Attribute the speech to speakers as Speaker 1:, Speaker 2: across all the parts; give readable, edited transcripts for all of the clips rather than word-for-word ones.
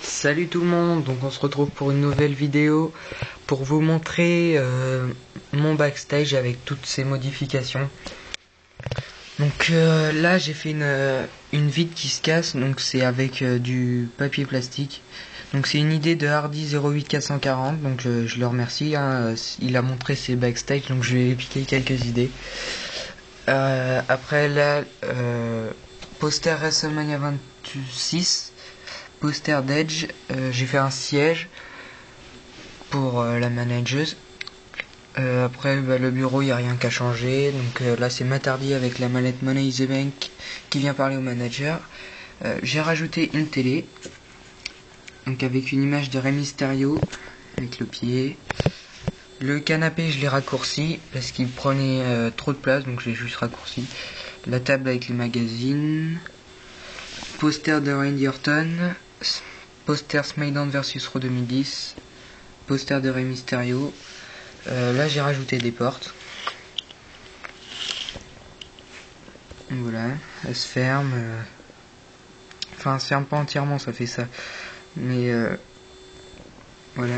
Speaker 1: Salut tout le monde, donc on se retrouve pour une nouvelle vidéo pour vous montrer mon backstage avec toutes ces modifications. Donc là j'ai fait une vitre qui se casse, donc c'est avec du papier plastique. Donc c'est une idée de Hardy08440, donc je le remercie, hein, il a montré ses backstage, donc je vais piquer quelques idées. Après là, poster WrestleMania 26. Poster d'Edge, j'ai fait un siège pour la manageuse. Après le bureau, il n'y a rien qu'à changer. Donc là c'est Matt Hardy avec la mallette Money in the Bank qui vient parler au manager. J'ai rajouté une télé, donc avec une image de Rey Mysterio avec le pied. Le canapé je l'ai raccourci parce qu'il prenait trop de place, donc je l'ai juste raccourci. La table avec les magazines. Poster de Randy Orton. Poster SmackDown vs Raw 2010. Poster de Rey Mysterio. Là j'ai rajouté des portes. Voilà, elle se ferme. Enfin, elle se ferme pas entièrement, ça fait ça. Mais voilà.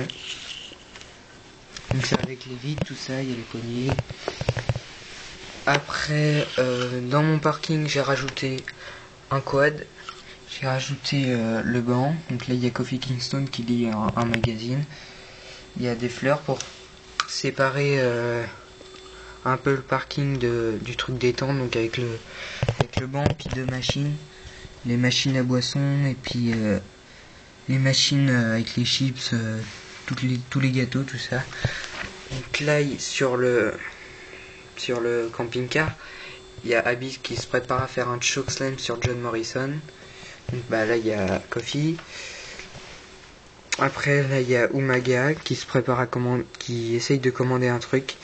Speaker 1: Donc c'est avec les vides, tout ça, il y a les poignées. Après, dans mon parking, j'ai rajouté un quad. J'ai rajouté le banc. Donc là il y a Kofi Kingston qui lit un magazine. Il y a des fleurs pour séparer un peu le parking du truc détente. Donc avec le banc, puis deux machines. Les machines à boisson et puis les machines avec les chips, tous les gâteaux, tout ça. Donc là sur le camping-car, il y a Abyss qui se prépare à faire un chokeslam sur John Morrison. Donc bah là il y a Kofi. Après là il y a Umaga qui se prépare qui essaye de commander un truc,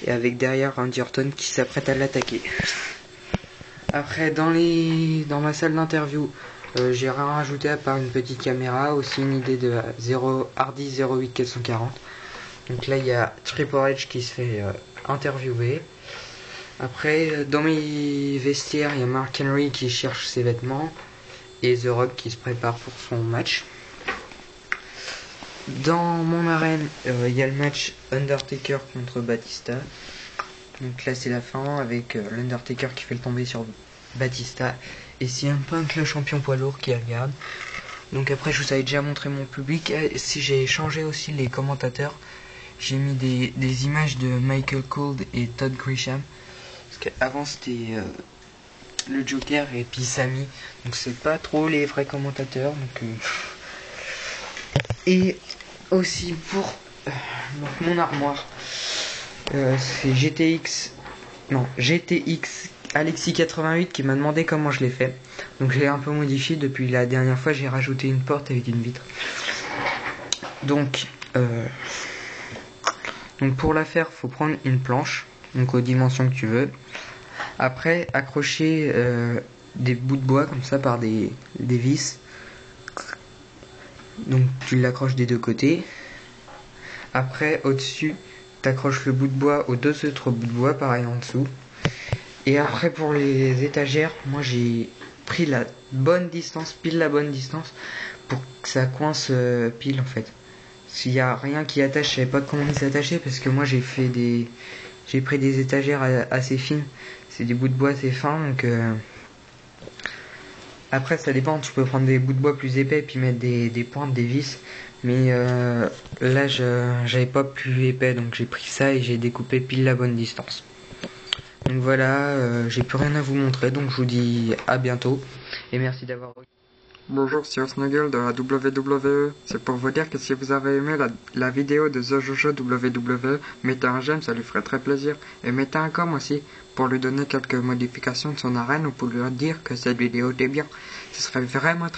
Speaker 1: et avec derrière Randy Orton qui s'apprête à l'attaquer. Après dans ma salle d'interview, j'ai rien rajouté à part une petite caméra, aussi une idée de Hardy 08440. Donc là il y a Triple H qui se fait interviewer. Après dans mes vestiaires il y a Mark Henry qui cherche ses vêtements et The Rock qui se prépare pour son match. Dans mon arène, il y a le match Undertaker contre Batista. Donc là c'est la fin avec l'Undertaker qui fait le tomber sur Batista et CM Punk, le champion poids lourd, qui regarde. Donc après je vous avais déjà montré mon public. Si j'ai changé aussi les commentateurs, j'ai mis des images de Michael Cole et Todd Grisham, parce qu'avant c'était le Joker et puis Sami, donc c'est pas trop les vrais commentateurs. Donc et aussi pour mon armoire, c'est GTX Alexis 88 qui m'a demandé comment je l'ai fait. Donc j'ai un peu modifié depuis la dernière fois, j'ai rajouté une porte avec une vitre. Donc pour la faire, faut prendre une planche, donc aux dimensions que tu veux. Après accrocher des bouts de bois comme ça par des vis. Donc tu l'accroches des deux côtés. Après au-dessus t'accroches le bout de bois aux deux autres bouts de bois, pareil en dessous. Et après pour les étagères, moi j'ai pris la bonne distance, pile la bonne distance, pour que ça coince pile en fait. S'il y a rien qui attache, je savais pas comment ils s'attachaient, parce que moi j'ai pris des étagères assez fines. C'est des bouts de bois assez fins, donc après ça dépend, tu peux prendre des bouts de bois plus épais et puis mettre des pointes, des vis. Mais là j'avais pas plus épais, donc j'ai pris ça et j'ai découpé pile la bonne distance. Donc voilà, j'ai plus rien à vous montrer, donc je vous dis à bientôt et merci d'avoir regardé.
Speaker 2: Bonjour, c'est Osnuggle de la WWE. C'est pour vous dire que si vous avez aimé la vidéo de The Jojo WWE, mettez un j'aime, ça lui ferait très plaisir. Et mettez un com aussi, pour lui donner quelques modifications de son arène ou pour lui dire que cette vidéo était bien. Ce serait vraiment très